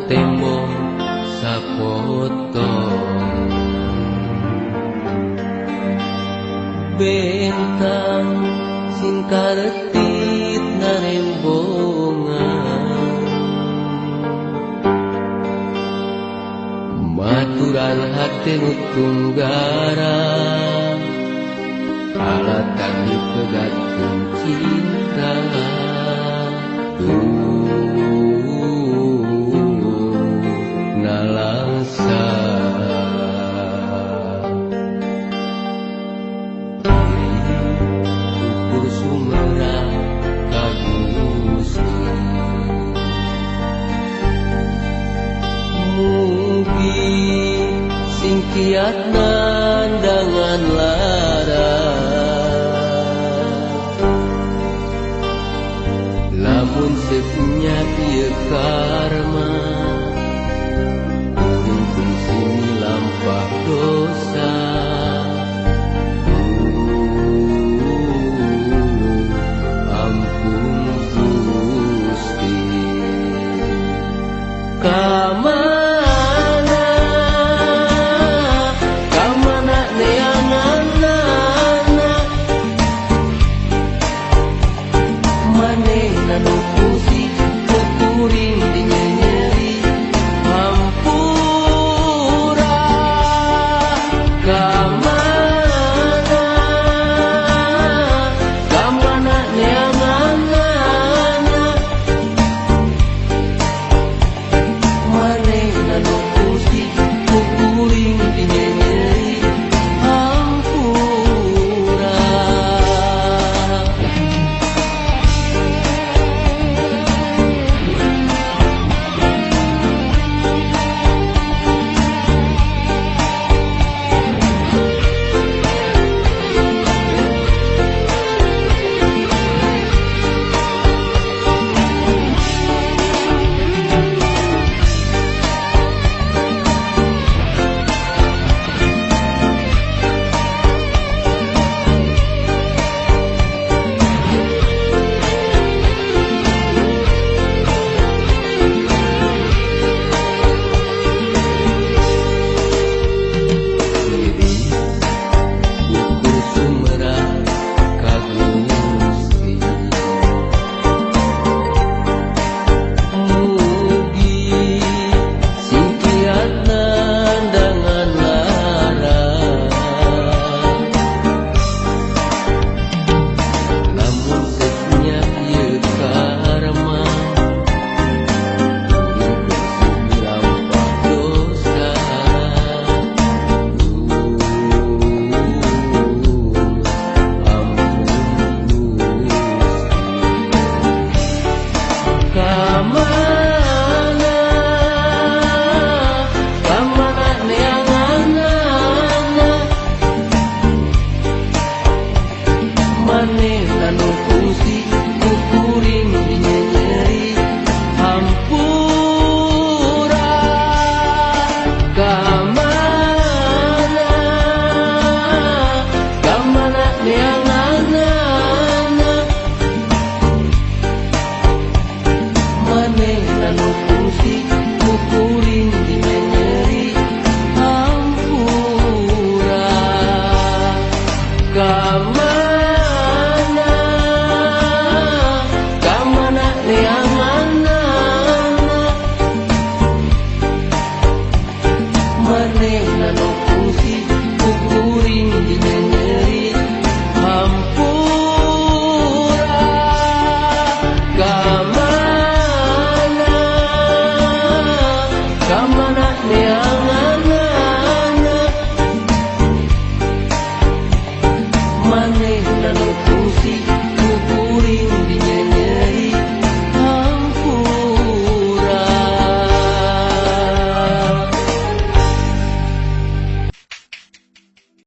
tembok sapoto bentang singkaretit narembongan maturan hati nutunggara alatan dipegatkeun cinta nalangsa ukur sumera kagusti mugi sing kiat nandangan lara lamun sepunya ieu karma kuring sini lampah dosa ampun Gusti kamana neanganana manehna nu pusing kuring dinyeri hampura kamana neanganana manehna nu pusing kuring dinyeri hampura manehna nu pusing kuring dinyeri hampura kamana neanganana manehna nu pusing kuring dinyeri hampura kamana yang